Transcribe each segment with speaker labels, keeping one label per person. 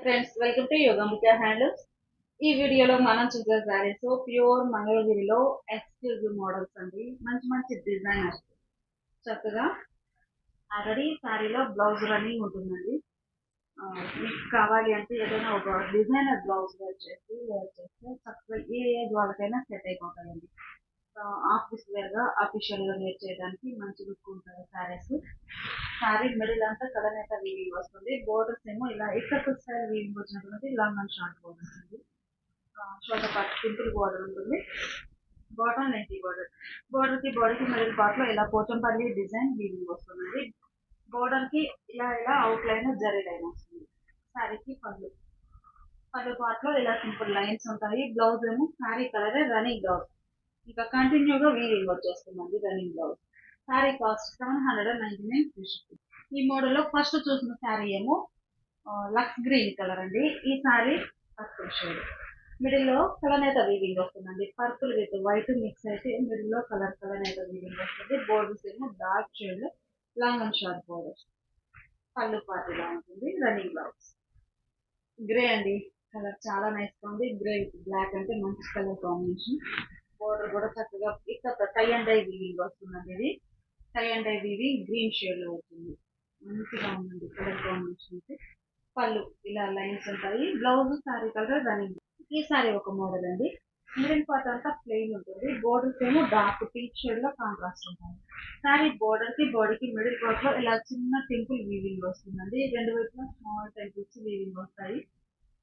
Speaker 1: Friends, welcome to Yogambika handlooms. ఈ వీడియోలో మనం చూసే శారీస్ ప్యూర్ మంగళగిరిలో ఎక్స్క్లూజివ్ మోడల్స్ అండి. మంచి మంచి డిజైనర్స్ చక్కగా ఆల్రెడీ శారీలో బ్లౌజ్ రన్నింగ్ ఉంటుందండి. మీకు కావాలి అంటే ఏదైనా ఒక డిజైనర్ బ్లౌజ్ వేర్ చేస్తే చక్కగా ఏ ఏజ్ వాళ్ళకైనా సెట్ అయిపోతాయండి. ఆఫీస్ వేర్గా అఫీషియల్గా వేర్ చేయడానికి మంచి లుక్ ఉంటాయి శారీస్. శారీ మిడిల్ అంతా కలనేత వీవింగ్ వస్తుంది. బోర్డర్స్ ఏమో ఇలా ఇక్కత్ స్టైల్ వీవింగ్ వచ్చినటువంటి లాంగ్ అండ్ షార్ట్ బోర్డర్స్ అండి. షోల్డర్ పార్ట్ సింపుల్ బోర్డర్ ఉంటుంది. Bottom lengthy border. బోర్డర్ కి బాడీకి మిడిల్ పార్ట్ లో ఇలా పోచంపల్లి డిజైన్ వీవింగ్ వస్తుందండి. బోర్డర్ కి ఇలా అవుట్ లైన్ జరీ లైన్ వస్తుంది. శారీకి పళ్ళు పార్ట్ లో ఇలా సింపుల్ లైన్స్ ఉంటాయి. బ్లౌజ్ ఏమో శారీ కలర్ రన్నింగ్ బ్లౌజ్, ఇంకా కంటిన్యూగా వీవింగ్ వచ్చేస్తుందండి running blouse. Sari cost 799 rupees. ఈ మోడల్లో ఫస్ట్ చూసిన శారీ ఏమో లక్స్ గ్రీన్ కలర్ అండి. ఈ శారీ పర్పుల్ షేడ్, మిడిల్ లో కలనేత వీవింగ్ వస్తుందండి. పర్పుల్ విత్ వైట్ మిక్స్ అయితే మిడిల్ లో కలనేత వీవింగ్ వస్తుంది. బోర్డర్స్ ఏమో డార్క్ షేడ్ లో లాంగ్ అండ్ షార్ట్ బోర్డర్స్. పళ్ళు పార్ట్ ఇలా ఉంటుంది. రన్నింగ్ బ్లౌజ్ గ్రే అండి. కలర్ చాలా నైస్ గా ఉంది. గ్రే విత్ బ్లాక్ అంటే మంచి కలర్ కాంబినేషన్. బోర్డర్ కూడా చక్కగా ఇక్కడ టై అండ్ డై వీవింగ్ వస్తుందండి. ఇది tie and dye weaving green shade లో వస్తుంది. మంచిగా ఉందండి కలర్ కాంబినేషన్ అయితే. పళ్ళు ఇలా లైన్స్ ఉంటాయి. Blouse sari colour running. ఈ శారీ ఒక మోడల్ అండి. మిడిల్ పార్ట్ అంతా ప్లెయిన్ ఉంటుంది. బోర్డర్స్ ఏమో డార్క్ పింక్ షేడ్ లో కాంట్రాస్ట్ ఉంటాయి. శారీ బోర్డర్ కి బాడీకి మిడిల్ పార్ట్ లో ఇలా చిన్న టెంపుల్ వీవింగ్ వస్తుందండి. రెండు వైపులా స్మాల్ టెంపుల్స్ వీవింగ్ వస్తాయి.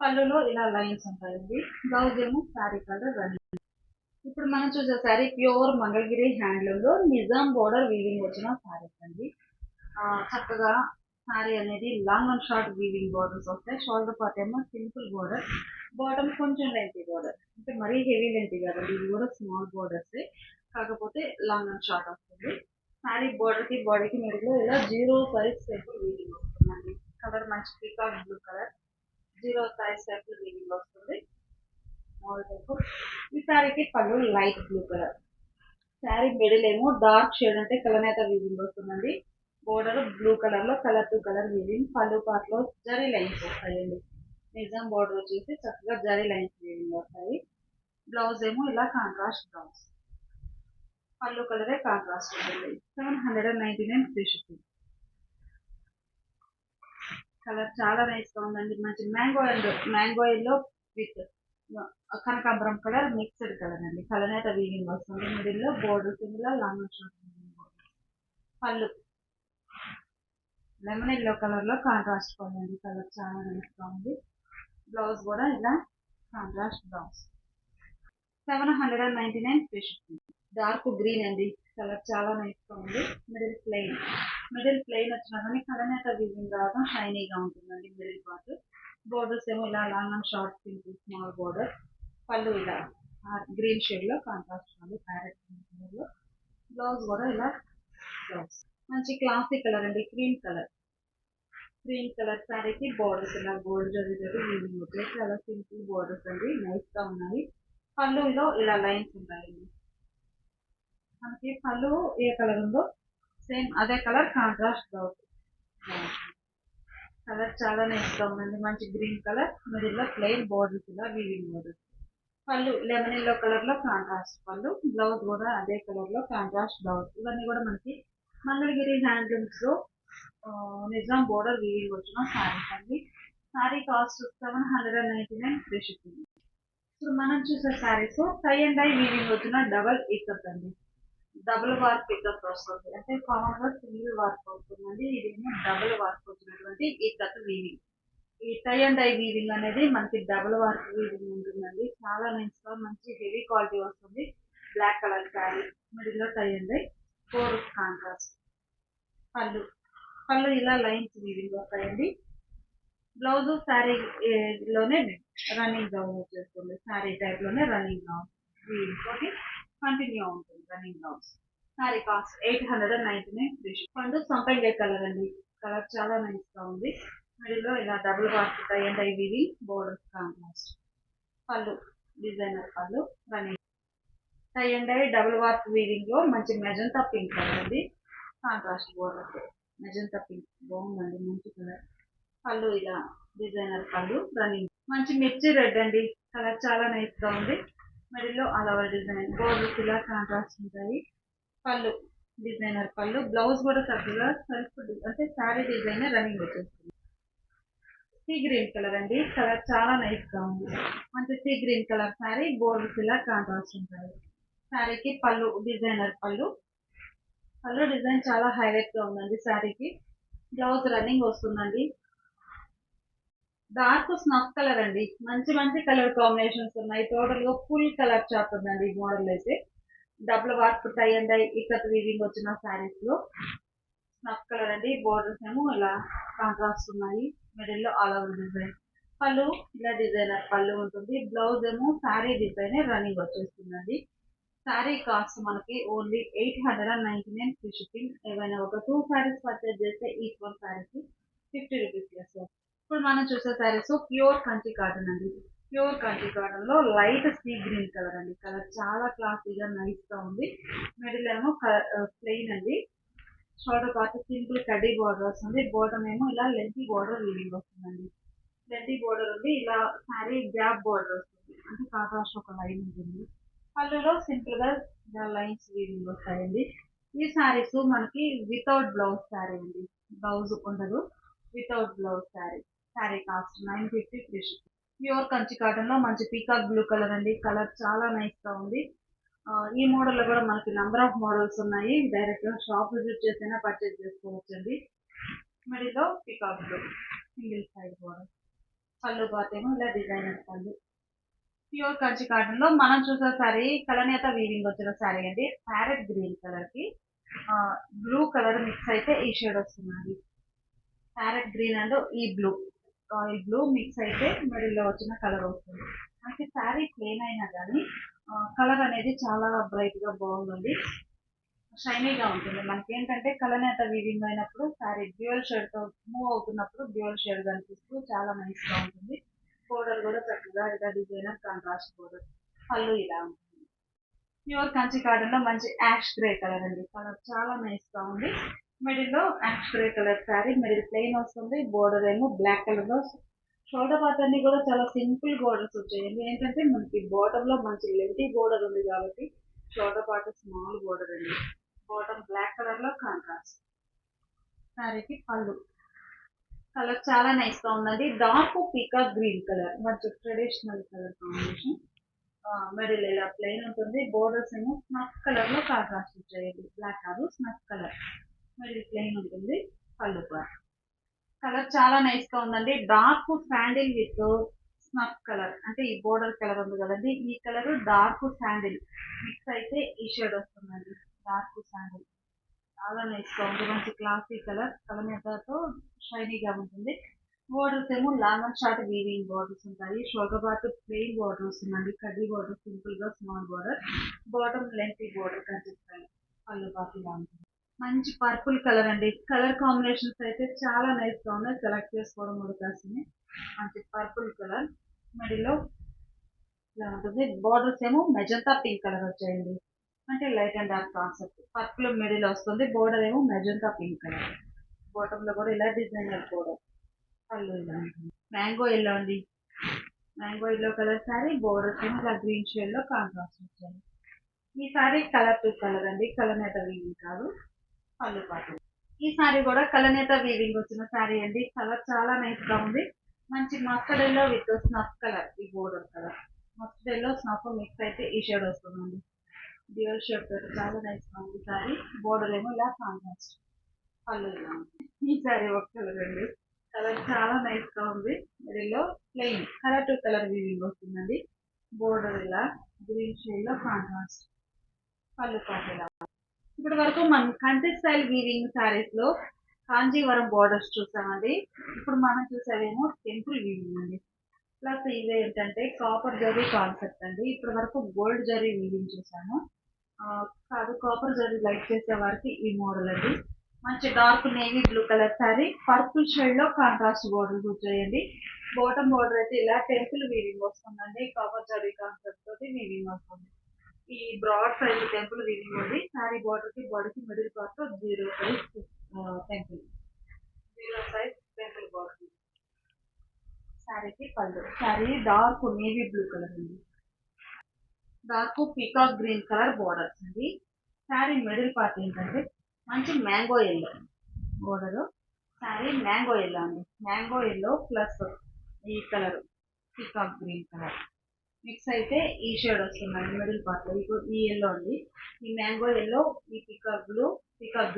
Speaker 1: పళ్ళులో ఇలా లైన్స్ ఉంటాయండి. బ్లౌజ్ ఏమో శారీ కలర్ రన్నింగ్. ఇప్పుడు మనం చూసే శారీ ప్యూర్ మంగళగిరి హ్యాండ్లూమ్ లో నిజాం బోర్డర్ వీవింగ్ వచ్చిన శారీస్ అండి. చక్కగా శారీ అనేది long and short weaving borders వస్తాయి. షోల్డర్ పార్ట్ ఏమో సింపుల్ బోర్డర్, బాటమ్ కొంచెం లెంతీ బోర్డర్, అంటే మరీ హెవీ లెంతీ కాదండి. ఇది కూడా స్మాల్ బోర్డర్స్, కాకపోతే లాంగ్ అండ్ షార్ట్ వస్తుంది. శారీ బోర్డర్ కి బాడీకి మిడిల్ ఇలా 0 సైజ్ టైప్ వీవింగ్ వస్తుందండి. కలర్ మంచి peacock blue colour, 0 size type weaving వస్తుంది. ఈ శారీకి పళ్ళు light blue colour. Sari middle ఏమో డార్క్ షేడ్ అంటే కలనేత వీవింగ్ వస్తుందండి. బోర్డర్ బ్లూ కలర్ లో కలర్ టు కలర్ వీవింగ్. పళ్ళు పార్ట్ లో జరీ లైన్స్ వస్తాయండి. నిజాం బోర్డర్ వచ్చేసి చక్కగా జరీ లైన్స్ వీవింగ్ వస్తాయి. బ్లౌజ్ ఏమో ఇలా కాంట్రాస్ట్ బ్లౌజ్. పళ్ళు కలరే కాంట్రాస్ట్ ఉంటుంది. 799 ఫ్రీ షిప్పింగ్. కలర్ చాలా నైస్ గా ఉందండి. మంచి మ్యాంగో ఎల్లో విత్ కనకాంబరం కలర్ మిక్స్డ్ కలర్ అండి. కలనేత వీవింగ్ వస్తుంది. మిడిల్ లో బోర్డర్ కింద లాంగ్ షార్ట్. పళ్ళు లెమన్ ఎల్లో కలర్ లో కాంట్రాస్ట్ పళ్ళు. కలర్ చాలా నైస్ గా ఉంది. బ్లౌజ్ కూడా ఇలా contrast blouse. 799 free shipping. Dark green అండి. కలర్ చాలా నైస్ గా ఉంది. మిడిల్ ప్లెయిన్ వచ్చినా కానీ కలనేత వీవింగ్ రావడం షైనీగా ఉంటుందండి. మిడిల్ పార్ట్ బోర్డర్స్ ఏమో ఇలా long and short simple small border. పళ్ళు ఇలా గ్రీన్ షేడ్ లో కాంట్రాస్ట్ పళ్ళు, ప్యారెట్ కలర్ లో. బ్లౌజ్ కూడా ఇలా బ్లౌజ్. మంచి క్లాసీ కలర్ అండి. క్రీమ్ కలర్ శారీకి బోర్డర్స్ ఇలా గోల్డ్ జరీ వీవింగ్ వచ్చేసి చాలా సింపుల్ బోర్డర్స్ అండి. నైస్ గా ఉన్నాయి. పళ్ళులో ఇలా లైన్స్ ఉంటాయండి. మనకి పళ్ళు ఏ కలర్ ఉందో సేమ్ అదే కలర్ కాంట్రాస్ట్ బ్లౌజ్. కలర్ చాలా నైస్ గా ఉందండి. మంచి గ్రీన్ కలర్, మిడిల్ లో ప్లెయిన్ బోర్డర్స్ ఇలా వీవింగ్ బోర్డర్స్. పళ్ళు లెమన్ ఎల్లో కలర్ లో కాంట్రాస్ట్ పళ్ళు. బ్లౌజ్ కూడా అదే కలర్ లో కాంట్రాస్ట్ బ్లౌజ్. ఇవన్నీ కూడా మనకి మంగళగిరి హ్యాండ్లూమ్స్ లో నిజాం బోర్డర్ వీవింగ్ వచ్చిన శారీస్ అండి. Sari cost 799 free shipping. ఇప్పుడు మనం చూసే saris tie and dye weaving వచ్చిన డబల్ ఇక్కత్ అండి. డబుల్ వార్క్ పికప్ వస్తుంది. అంటే కామన్ గా సింగిల్ వార్క్ అవుతుందండి. ఇదేమో డబుల్ వార్క్ వచ్చినటువంటి ఇక్కత్ వీవింగ్. ఈ టై అండ్ డై వీవింగ్ అనేది మనకి డబుల్ వార్క్ వీవింగ్ ఉంటుందండి. చాలా నైస్ గా మంచి హెవీ క్వాలిటీ వస్తుంది. బ్లాక్ కలర్ శారీ, మిడిల్ లో tie and dye, four contrast. పళ్ళు ఇలా లైన్స్ వీవింగ్ వస్తాయండి. బ్లౌజ్ శారీ లోనే రన్నింగ్ బ్లౌజ్ వచ్చేస్తుంది. శారీ టైప్ లోనే రన్నింగ్ బ్లౌజ్ వీవింగ్ తోటి కంటిన్యూ ఉంటుంది running blouse. Sari cost 899 free shipping. పండు సంపంగి కలర్ అండి. కలర్ చాలా నైస్ గా ఉంది. మిడిల్ లో ఇలా double warp tie and dye weaving, borders contrast. పళ్ళు డిజైనర్ పళ్ళు running. Tie and dye double warp weaving లో మంచి మెజంతా పింక్ కలర్ అండి. కాంట్రాస్ట్ బోర్డర్ మెజంతా పింక్ బాగుందండి. మంచి కలర్. పళ్ళు ఇలా డిజైనర్ పళ్ళు రన్నింగ్. మంచి మిర్చి రెడ్ అండి, కలర్ చాలా నైస్ గా ఉంది. మిడిల్లో అలవర్ డిజైన్, బోర్డర్స్ ఇలా కాంట్రాస్ట్ ఉంటాయి. పళ్ళు డిజైనర్ పళ్ళు, బ్లౌజ్ కూడా చక్కగా సెల్ఫ్ అంటే శారీ డిజైన్ రన్నింగ్ వచ్చేస్తుంది. సీ గ్రీన్ కలర్ అండి, కలర్ చాలా నైస్ గా ఉంది. మంచి see green colour sari, borders ఇలా కాంట్రాస్ట్ ఉంటాయి. శారీకి పళ్ళు డిజైనర్ పళ్ళు, పళ్ళు డిజైన్ చాలా హైలైట్ గా ఉందండి శారీకి. బ్లౌజ్ రన్నింగ్ వస్తుందండి. డార్క్ స్నఫ్ కలర్ అండి, మంచి మంచి కలర్ కాంబినేషన్స్ ఉన్నాయి. టోటల్ గా ఫుల్ కలర్ చార్ట్ ఉందండి ఈ మోడల్ అయితే. Double work tie and dye ikat weaving వచ్చిన శారీస్ లో స్నఫ్ కలర్ అండి. బోర్డర్స్ ఏమో ఇలా కాంట్రాస్ట్ ఉన్నాయి. మిడిల్ లో ఆల్ ఓవర్ డిజైన్. పళ్ళు ఇలా డిజైనర్ పళ్ళు ఉంటుంది. బ్లౌజ్ ఏమో శారీ డిజైన్ రన్నింగ్ వచ్చేస్తుందండి. శారీ కాస్ట్ మనకి ఓన్లీ 899 ఫ్రీ షిప్పింగ్. ఏవైనా ఒక 2 శారీస్ పర్చేజ్ చేస్తే ఈచ్ వన్ శారీకి 50 రూపీస్ ప్లస్. ఇప్పుడు మనం చూసే శారీస్ ప్యూర్ కంచి కాటన్ అండి. ప్యూర్ కంచి కాటన్ లో లైట్ సీ గ్రీన్ కలర్ అండి, కలర్ చాలా క్లాసీగా నైస్ గా ఉంది. మిడిల్ ఏమో ప్లెయిన్ అండి. షోల్డర్ పార్ట్ సింపుల్ కడ్డీ బోర్డర్ వస్తుంది. బోర్డర్ ఏమో ఇలా లెంతీ బోర్డర్ వీవింగ్ వస్తుందండి. లెంతీ బోర్డర్ ఉంది, ఇలా శారీ గ్యాప్ బోర్డర్ వస్తుంది, అంటే కాంట్రాస్ట్ ఒక లైన్ ఉంటుంది. పళ్ళులో సింపుల్ గా ఇలా లైన్స్ వీవింగ్ వస్తాయండి. ఈ శారీస్ మనకి వితౌట్ బ్లౌజ్ శారీ అండి, బ్లౌజ్ ఉండదు. Without blouse sari. Sari cost 950 free shipping. Pure Kanchi cotton లో మంచి పీకాక్ బ్లూ కలర్ అండి, కలర్ చాలా నైస్ గా ఉంది. ఈ మోడల్ లో కూడా మనకి నంబర్ ఆఫ్ మోడల్స్ ఉన్నాయి. డైరెక్ట్ గా షాప్ విజిట్ చేసైనా పర్చేజ్ చేసుకోవచ్చండి. మిడిల్లో peacock blue single side model. పళ్ళు పాతేమో ఇలా డిజైనర్ పళ్ళు. ప్యూర్ కంచి కాటన్ లో మనం చూసే సారీ కలనేత వీవింగ్ వచ్చిన సారీ అండి. ప్యారెట్ గ్రీన్ కలర్ కి బ్లూ కలర్ మిక్స్ అయితే ఈ షేడ్ వస్తుందండి. ప్యారెట్ గ్రీన్ అండ్ ఈ బ్లూ, ఈ బ్లూ మిక్స్ అయితే మిడిల్ లో వచ్చిన కలర్ వస్తుంది. మనకి శారీ ప్లేన్ అయినా కానీ కలర్ అనేది చాలా బ్రైట్ గా బాగుందండి, షైనీగా ఉంటుంది. మనకి ఏంటంటే కలనేత వీవింగ్ అయినప్పుడు శారీ డ్యూయల్ షేడ్ తో మూవ్ అవుతున్నప్పుడు డ్యూయల్ షేడ్ కనిపిస్తూ చాలా నైస్ గా ఉంటుంది. బోర్డర్ కూడా చక్కగా ఇలా డిజైనర్ కాంట్రాస్ట్ బోర్డర్. పళ్ళు ఇలా ఉంటుంది. ప్యూర్ కంచి కాటన్ లో మంచి యాష్ గ్రే కలర్ అండి, కలర్ చాలా నైస్ గా ఉంది. మిడిల్ లో ash grey colour sari, middle plain వస్తుంది. బోర్డర్ ఏమో బ్లాక్ కలర్ లో. షోల్డర్ పార్ట్ అన్ని కూడా చాలా సింపుల్ బోర్డర్స్ వచ్చాయండి. ఏంటంటే మనకి బోర్డర్ లో మంచి లెంతీ బోర్డర్ ఉంది కాబట్టి షోల్డర్ పార్ట్ స్మాల్ బోర్డర్ అండి. బాటమ్ బ్లాక్ కలర్ లో కాంట్రాస్ట్. శారీకి పళ్ళు, కలర్ చాలా నైస్ గా ఉందండి. డార్క్ పీకాక్ గ్రీన్ కలర్, మంచి ట్రెడిషనల్ కలర్ కాంబినేషన్. మిడిల్ ఇలా ప్లెయిన్ ఉంటుంది. బోర్డర్స్ ఏమో స్నఫ్ కలర్ లో కాంట్రాస్ట్ వచ్చాయండి, బ్లాక్ కాదు స్నఫ్ కలర్. మిడిల్ ప్లెయిన్ ఉంటుంది. పళ్ళు కలర్ చాలా నైస్ గా ఉందండి. Dark sandal with snuff colour, అంటే ఈ బోర్డర్ కలర్ ఉంది కదండి, ఈ కలర్ డార్క్ శాండిల్ మిక్స్ అయితే ఈ షేడ్ వస్తుందండి. డార్క్ శాండిల్ చాలా నైస్ గా ఉంది, మంచి క్లాసీ కలర్, కలనేతతో షైనీగా ఉంటుంది. బోర్డర్స్ ఏమో long and short weaving borders ఉంటాయి. షోల్డర్ పార్ట్ ప్లెయిన్ బోర్డర్ వస్తుందండి, కడ్డీ బోర్డర్ సింపుల్ గా small border. Bottom lengthy border కనిపిస్తాయి. పళ్ళు పార్ట్ ఇలా ఉంటుంది. మంచి పర్పుల్ కలర్ అండి, కలర్ కాంబినేషన్స్ అయితే చాలా నైస్ గా ఉన్నాయి, సెలెక్ట్ చేసుకోవడం కూడా కాసింది. మంచి పర్పుల్ కలర్, మిడిల్లో ఇలా ఉంటుంది. బోర్డర్స్ ఏమో మెజంతా పింక్ కలర్ వచ్చాయండి, అంటే light and dark concept. Purple middle వస్తుంది. బోర్డర్ ఏమో మెజంతా పింక్ కలర్. బాటమ్ లో కూడా ఇలా డిజైనర్ బోర్డర్. పళ్ళు ఇలా ఉంటుంది. మ్యాంగో ఎల్లో అండి, mango yellow colour sari. Borders ఏమో ఇలా గ్రీన్ షేడ్ లో కాంట్రాస్ట్ వచ్చాయి. ఈ శారీ కలర్ టు కలర్ అండి, కలనేత వీవింగ్ కాదు. పళ్ళు పాటు. ఈ శారీ కూడా కలనేత వీవింగ్ వచ్చిన శారీ అండి, కలర్ చాలా నైస్ గా ఉంది. మంచి mustard yellow with snuff colour, ఈ border colour mustard yellow snuff mix అయితే ఈ షేడ్ వస్తుందండి. డ్యూయల్ షేడ్ తోటి చాలా నైస్ గా ఉంది శారీ. బోర్డర్ ఏమో ఇలా కాంట్రాస్ట్. పళ్ళు ఇలా ఉంది. ఈ శారీ ఒక కలర్ అండి, కలర్ చాలా నైస్ గా ఉంది. మిడిల్లో plain colour to colour weaving వస్తుందండి. బోర్డర్ ఇలా గ్రీన్ షేడ్ లో కాంట్రాస్ట్. పళ్ళు పాటు ఇలా. ఇప్పటి వరకు మనం కంచి స్టైల్ వీవింగ్ శారీస్ లో కాంజీవరం బోర్డర్స్ చూసామండి. ఇప్పుడు మనం చూసేవేమో టెంపుల్ వీవింగ్ అండి. ప్లస్ ఇవి ఏంటంటే కాపర్ జరీ కాన్సెప్ట్ అండి. ఇప్పటి వరకు గోల్డ్ జరీ వీవింగ్ చూసాము, కాదు కాపర్ జరీ లైక్ చేసే వారికి ఈ మోడల్ అండి. మంచి dark navy blue colour sari, purple shade లో కాంట్రాస్ట్ బోర్డర్ వచ్చాయండి. బాటమ్ బోర్డర్ అయితే ఇలా టెంపుల్ వీవింగ్ వస్తుందండి, కాపర్ జరీ కాన్సెప్ట్ తోటి వీవింగ్ వస్తుంది. ఈ బ్రాడ్ సైజ్ టెంపుల్ వీవింగ్ ఉంది. శారీ బోర్డర్ కి బాడీకి మిడిల్ పార్ట్ లో zero size temple, zero size temple border. శారీకి పళ్ళు. Sari dark navy blue colour అండి. Dark peacock green colour borders అండి. శారీ మిడిల్ పార్ట్ ఏంటంటే మంచి mango yellow border. Sari mango yellow అండి. మ్యాంగో ఎల్లో ప్లస్ ఈ colour peacock green colour mix అయితే ఈ షేడ్ వస్తుందండి మిడిల్ పార్ట్ లో. ఈ ఎల్లో అండి. ఈ మ్యాంగో ఎల్లో, ఈ peacock blue, peacock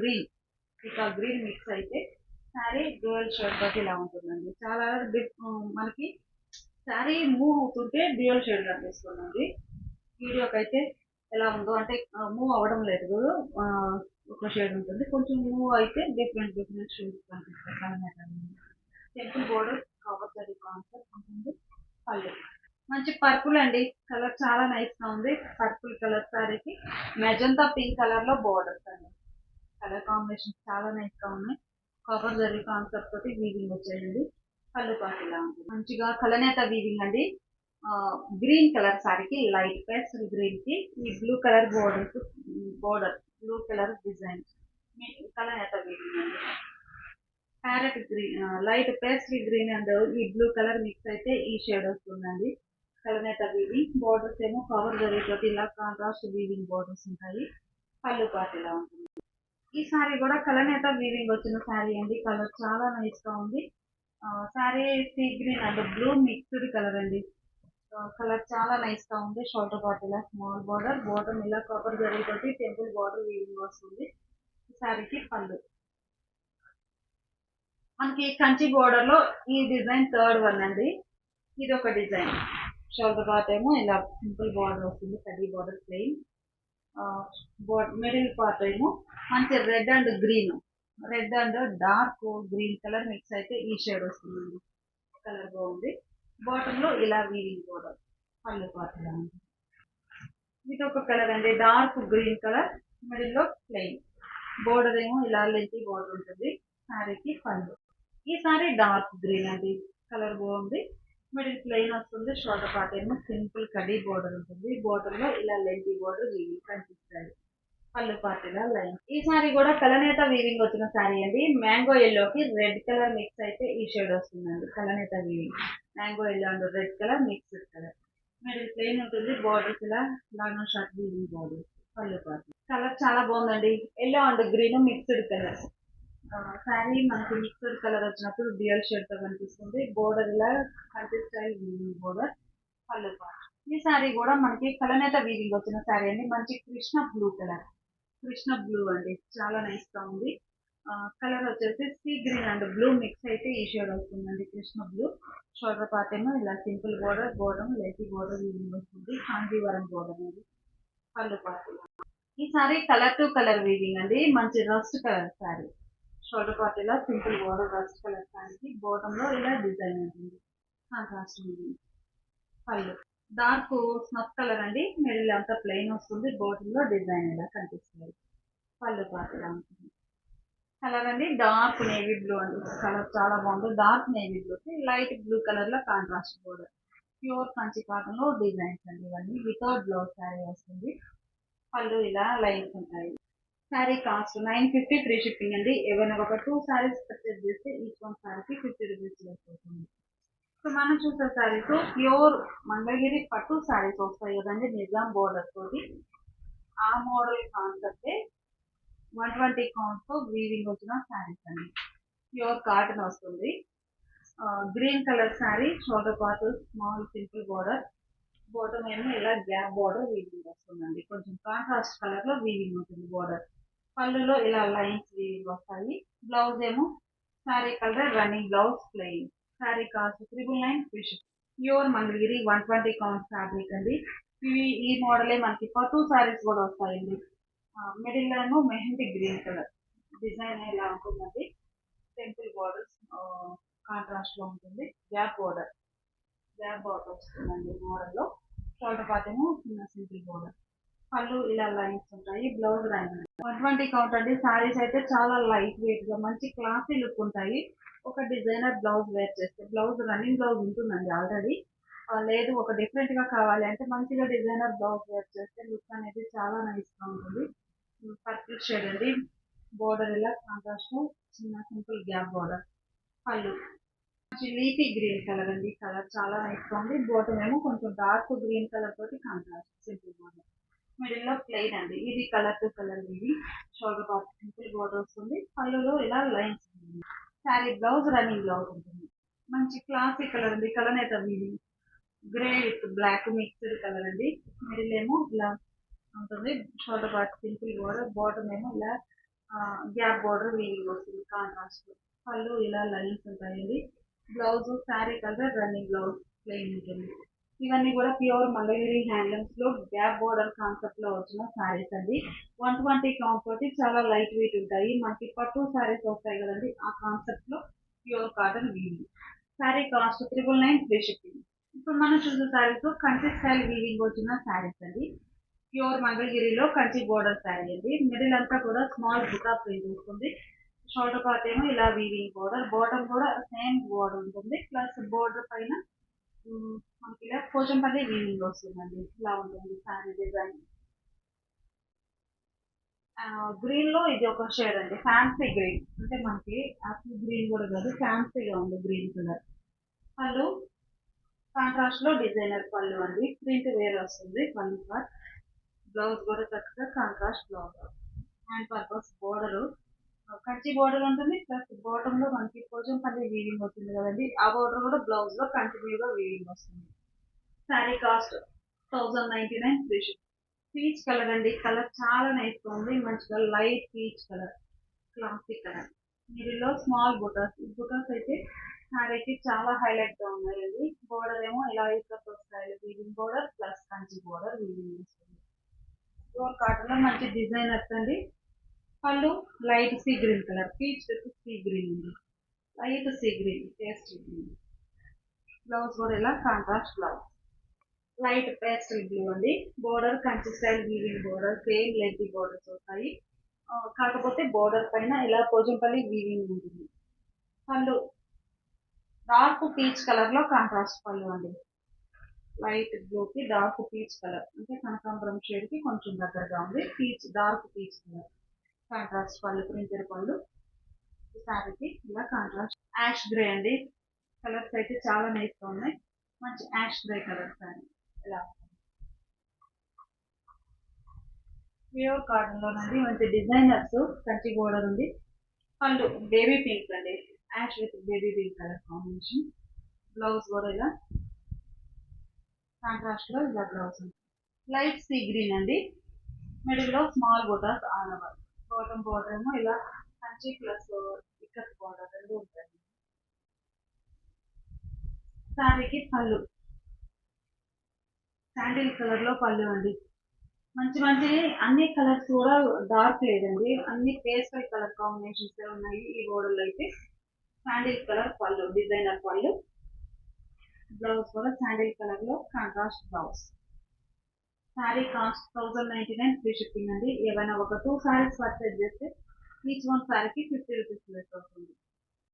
Speaker 1: green mix అయితే శారీ డ్యూయల్ షేడ్ తోటి ఇలా ఉంటుందండి. చాలా మనకి శారీ మూవ్ అవుతుంటే డ్యూయల్ షేడ్ కనిపిస్తుందండి. వీడియోకి అయితే ఎలా ఉందో అంటే మూవ్ అవ్వడం లేదు, ఒక షేడ్ ఉంటుంది. కొంచెం మూవ్ అయితే డిఫరెంట్ షేడ్స్ కనిపిస్తాయి. Temple border copper zari concept ఉంటుంది. పళ్ళు మంచి పర్పుల్ అండి. కలర్ చాలా నైస్ గా ఉంది. పర్పుల్ కలర్ శారీకి మెజంతా పింక్ కలర్ లో బోర్డర్స్ అండి. కలర్ కాంబినేషన్ చాలా నైస్ గా ఉన్నాయి. కాపర్ జరీ కాన్సెప్ట్ తోటి వీవింగ్ వచ్చేయండి. పళ్ళు పాటు ఇలా ఉంటుంది. మంచిగా కలనేత వీవింగ్ అండి. గ్రీన్ కలర్ శారీకి లైట్ పేస్టల్ గ్రీన్ కి ఈ blue colour border blue colour design కలనేత వీవింగ్ అండి. Parrot green, light pastry green and ఈ బ్లూ కలర్ మిక్స్ అయితే ఈ షేడ్ వస్తుందండి. కలనేత వీవింగ్ బోర్డర్స్ ఏమో కవర్ జరిగేటట్టు ఇలా కాంట్రాస్ట్ వీవింగ్ బోర్డర్స్ ఉంటాయి. పళ్ళు పాటు ఇలా ఉంటుంది. ఈ శారీ కూడా కలనేత వీవింగ్ వచ్చిన శారీ అండి. కలర్ చాలా నైస్ గా ఉంది. Sari sea green and blue mixed colour అండి. కలర్ చాలా నైస్ గా ఉంది. షోల్డర్ పార్ట్ ఇలా స్మాల్ బోర్డర్, బోర్డర్ ఇలా కవర్ జరిగేటట్టు టెంపుల్ బోర్డర్ వీవింగ్ వస్తుంది. ఈ శారీకి పళ్ళు మనకి కంచి బోర్డర్ లో ఈ డిజైన్ థర్డ్ వన్ అండి. ఇది ఒక డిజైన్. షోల్డర్ పార్ట్ ఏమో ఇలా సింపుల్ బోర్డర్ వస్తుంది, కడ్డీ బోర్డర్ ప్లెయిన్. మిడిల్ పార్ట్ ఏమో మంచి red and green, red and dark green colour mix అయితే ఈ షేడ్ వస్తుందండి. కలర్ బాగుంది. బాటమ్ లో ఇలా వీవింగ్ బోర్డర్. పళ్ళు పార్ట్ ఇలా ఉంది. ఇది ఒక కలర్ అండి, డార్క్ గ్రీన్ కలర్, మిడిల్ లో ప్లెయిన్. బోర్డర్ ఏమో ఇలా లెంతీ బోర్డర్ ఉంటుంది. శారీకి పళ్ళు. ఈ సారీ డార్క్ గ్రీన్ అండి. కలర్ బాగుంది. మిడిల్ ప్లెయిన్ వస్తుంది. షోల్డర్ పార్ట్ ఏమో సింపుల్ కడీ బోర్డర్ ఉంటుంది. బోర్డర్ లో ఇలా లెంతీ బోర్డర్ వీవింగ్ కనిపిస్తాయి. పళ్ళు పార్ట్ ఇలా లైన్. ఈ సారీ కూడా కలనేత వీవింగ్ వచ్చిన సారీ అండి. మ్యాంగో ఎల్లోకి రెడ్ కలర్ మిక్స్ అయితే ఈ షేడ్ వస్తుందండి. కలనేత weaving mango yellow and red colour mixed colour. Middle plain ఉంటుంది. బోర్డర్స్ ఇలా లాంగ్ షార్ట్ వీవింగ్ బోర్డర్. పళ్ళు పార్ట్ కలర్ చాలా బాగుందండి. Yellow and green mixed colour. Sari మనకి మిక్స్డ్ కలర్ వచ్చినప్పుడు డ్యూయల్ షేడ్ తో కనిపిస్తుంది. బోర్డర్ ఇలా కంటి స్టైల్ వీవింగ్ బోర్డర్. పళ్ళు పార్ట్. ఈ శారీ కూడా మనకి కలనేత వీవింగ్ వచ్చిన శారీ అండి. మంచి Krishna blue colour, Krishna blue అండి. చాలా నైస్ గా ఉంది. కలర్ వచ్చేసి sea green and blue mix అయితే ఈ షేడ్ వస్తుందండి. కృష్ణ బ్లూ. షోల్డర్ పార్ట్ ఏమో ఇలా simple border, border lacy border weaving వస్తుంది. కాంజీవరం బోర్డర్ అనేది. పళ్ళు పార్ట్. ఈ sari colour to colour weaving అండి. మంచి rust colour sari. Shoulder part ఇలా సింపుల్ బోర్డర్ రస్ట్ కలర్ శారీకి బాటమ్ లో ఇలా డిజైన్ ఉంటుంది. Contrast weaving. పళ్ళు డార్క్ స్నఫ్ కలర్ అండి. మిడిల్ అంతా ప్లెయిన్ వస్తుంది. బాటమ్ లో డిజైన్ ఇలా కనిపిస్తుంది. పళ్ళు పార్ట్ ఇలా ఉంటుంది. కలర్ అండి డార్క్ నేవీ బ్లూ అండి. కలర్ చాలా బాగుంది. డార్క్ నేవీ బ్లూకి లైట్ బ్లూ కలర్ లో contrast border. Pure Kanchi cotton లో డిజైన్స్ అండి ఇవన్నీ. వితౌట్ బ్లౌజ్ శారీ వస్తుంది. పళ్ళు ఇలా లైన్స్ ఉంటాయి. శారీ కాస్ట్ 950 ఫ్రీ షిప్పింగ్ అండి. ఏవైనా ఒక 2 శారీస్ పర్చేజ్ చేస్తే ఈచ్ వన్ శారీకి 50 రూపీస్ లెస్ అవుతుంది. సో మనం చూసే శారీస్ ప్యూర్ మంగళగిరి పట్టు శారీస్ వస్తాయి కదండి, నిజాం బోర్డర్ తోటి. ఆ మోడల్ కాన్సెప్టే 120 కౌంట్ తో వీవింగ్ వచ్చిన శారీస్ అండి. ప్యూర్ కాటన్ వస్తుంది. Green colour sari. Shoulder part small simple border. Bottom ఏమో ఇలా గ్యాప్ బోర్డర్ వీవింగ్ వస్తుందండి. కొంచెం కాంట్రాస్ట్ కలర్ లో వీవింగ్ ఉంటుంది బోర్డర్. పళ్ళులో ఇలా లైన్స్ వీవింగ్ వస్తాయి. బ్లౌజ్ ఏమో sari colour running blouse plain. Sari cost 999 free ship. Pure Mangalagiri 120 count fabric అండి. ఈ మోడలే మనకి పట్టు శారీస్ కూడా వస్తాయండి. మిడిల్ ఏమో మెహందీ గ్రీన్ కలర్ డిజైన్ ఇలా ఉంటుందండి. టెంపుల్ బోర్డర్స్ కాంట్రాస్ట్ లో ఉంటుంది. గ్యాప్ బోర్డర్ వస్తుందండి మోడల్ లో. షోల్డర్ పార్ట్ ఏమో చిన్న సింపుల్ బోర్డర్. పళ్ళు ఇలా లైన్స్ ఉంటాయి. బ్లౌజ్ రన్నింగ్ 120 కౌంట్ అండి. సారీస్ అయితే చాలా లైట్ వెయిట్ గా మంచి క్లాసీ లుక్ ఉంటాయి. ఒక డిజైనర్ బ్లౌజ్ వేర్ చేస్తే, బ్లౌజ్ రన్నింగ్ బ్లౌజ్ ఉంటుందండి ఆల్రెడీ. లేదు ఒక డిఫరెంట్ గా కావాలి అంటే మంచిగా డిజైనర్ బ్లౌజ్ వేర్ చేస్తే లుక్ అనేది చాలా నైస్ గా ఉంటుంది. పర్పుల్ షేడ్ అండి. బోర్డర్ ఇలా కాంట్రాస్ట్ చిన్న సింపుల్ గ్యాప్ బోర్డర్. పళ్ళు లీఫీ గ్రీన్ కలర్ అండి. కలర్ చాలా నైస్ గా ఉంది. బాటమ్ ఏమో కొంచెం డార్క్ గ్రీన్ కలర్ తోటి కాంట్రాస్ట్ సింపుల్ బార్డర్. మిడిల్ లో ప్లెయిన్ అండి. ఇది కలర్ టు కలర్ ఇది. షోల్డర్ పార్ట్ సింపుల్ బార్డర్ వస్తుంది. పళ్ళులో ఇలా లైన్స్ ఉంటుంది. శారీ బ్లౌజ్ రన్నింగ్ బ్లౌజ్ ఉంటుంది. మంచి క్లాసిక్ కలర్ అండి. కలర్ అయితే ఇది grey with black mixed colour అండి. మిడిల్ ఏమో ఇలా ఉంటుంది. Shoulder part simple border. Bottom ఏమో ఇలా గ్యాప్ బార్డర్ వీవింగ్ వస్తుంది కాంట్రాస్ట్. పళ్ళు ఇలా లైన్స్ ఉంటాయండి. Blouse sari colour running blouse plain ఉంటుంది. ఇవన్నీ కూడా ప్యూర్ మంగళగిరి హ్యాండ్లూమ్స్ లో గ్యాప్ బోర్డర్ కాన్సెప్ట్ లో వచ్చిన శారీస్ అండి. 120 కౌంట్ తోటి చాలా లైట్ వెయిట్ ఉంటాయి. మనకి పట్టు శారీస్ వస్తాయి కదండి, ఆ కాన్సెప్ట్ లో pure cotton weaving. Sari cost 999 free shipping. ఇప్పుడు మనం చూసే శారీస్ కంచి స్టైల్ వీవింగ్ వచ్చిన శారీస్ అండి. ప్యూర్ మంగళగిరిలో కంచి బోర్డర్ శారీ అండి. మిడిల్ అంతా కూడా స్మాల్ బుటా ప్రింట్ ఉంటుంది. షోల్డర్ పార్ట్ ఏమో ఇలా వీవింగ్ బోర్డర్. బాటమ్ కూడా సేమ్ బోర్డర్ ఉంటుంది. ప్లస్ బోర్డర్ పైన మనకి ఇలా పోచంపల్లి వీవింగ్ వస్తుందండి. ఇలా ఉంటుంది శారీ డిజైన్. గ్రీన్ లో ఇది ఒక షేడ్ అండి, ఫ్యాన్సీ గ్రీన్. అంటే మనకి యాపిల్ గ్రీన్ కూడా కాదు, ఫ్యాన్సీగా ఉంది గ్రీన్ కలర్. పళ్ళు కాంట్రాస్ట్ లో డిజైనర్ పళ్ళు అండి. ప్రింట్ వేరే వస్తుంది పళ్ళు పార్ట్. బ్లౌజ్ కూడా చక్కగా contrast blouse. Hand purpose border Kanchi border ఉంటుంది. ప్లస్ బాటమ్ లో మనకి పోచంపల్లి వీవింగ్ వస్తుంది కదండి, ఆ బోర్డర్ కూడా బ్లౌజ్ లో కంటిన్యూగా వీవింగ్ వస్తుంది. Sari cost 1099 free ship. Peach colour అండి. కలర్ చాలా నైస్ గా ఉంది. మంచిగా light peach colour, classic colour. మిడిల్లో స్మాల్ బుటాస్. బుటాస్ అయితే శారీకి చాలా హైలైట్ గా ఉన్నాయండి. బోర్డర్ ఏమో ఇలా ఇసుక style weaving border plus Kanchi border weaving వస్తుంది. ప్యూర్ కాటన్ లో మంచి డిజైనర్స్ అండి. పళ్ళు light sea green colour, peach with sea green ఉంది. Light sea green, paste green. Blouse కూడా ఇలా contrast blouse. Light pastel blue అండి. Border Kanchi style weaving border, same length borders వస్తాయి. కాకపోతే బోర్డర్ పైన ఇలా పోచంపల్లి వీవింగ్ ఉంటుంది. పళ్ళు డార్క్ పీచ్ కలర్ లో కాంట్రాస్ట్ పళ్ళు అండి. లైట్ బ్లూ కి డార్క్ పీచ్ కలర్, అంటే కనకాంబరం షేడ్ కి కొంచెం దగ్గరగా ఉంది. Peach dark peach colour contrast పళ్ళు, ప్రింటెడ్ పళ్ళు. శారీకి ఇలా కాంట్రాస్ట్ యాష్ గ్రే అండి. కలర్స్ అయితే చాలా నైస్ గా ఉన్నాయి. మంచి యాష్ గ్రే కలర్ శారీ ఇలా ప్యూర్ కాటన్ లోనండి. మంచి డిజైనర్స్ కంచి బోర్డర్ ఉంది. పళ్ళు బేబీ పింక్ అండి, ash with baby pink colour combination. Blouse కూడా ఇలా కాంట్రాస్ట్ లో ఇలా బ్లౌజ్ ఉంది. లైట్ సీ గ్రీన్ అండి. మిడిల్ లో స్మాల్ బోటాస్ ఆల్ ఓవర్. బాటమ్ బోర్డర్ ఏమో ఇలా కంచి ప్లస్ ఇక్కత్ బోర్డర్ రెండు ఉంటాయి. శారీకి పళ్ళు శాండిల్ కలర్ లో పళ్ళు అండి. మంచి మంచి అన్ని కలర్స్ కూడా డార్క్ లేదండి, అన్ని పేస్టల్ కలర్ కాంబినేషన్స్ ఉన్నాయి ఈ మోడల్ అయితే. శాండిల్ కలర్ పళ్ళు, డిజైనర్ పళ్ళు. బ్లౌజ్ కూడా శాండిల్ కలర్ లో contrast blouse. Sari cost 1099 free shipping అండి. ఏవైనా ఒక 2 శారీస్ పర్చేజ్ చేస్తే ఈచ్ వన్ శారీకి 50 రూపీస్ లెస్ అవుతుంది.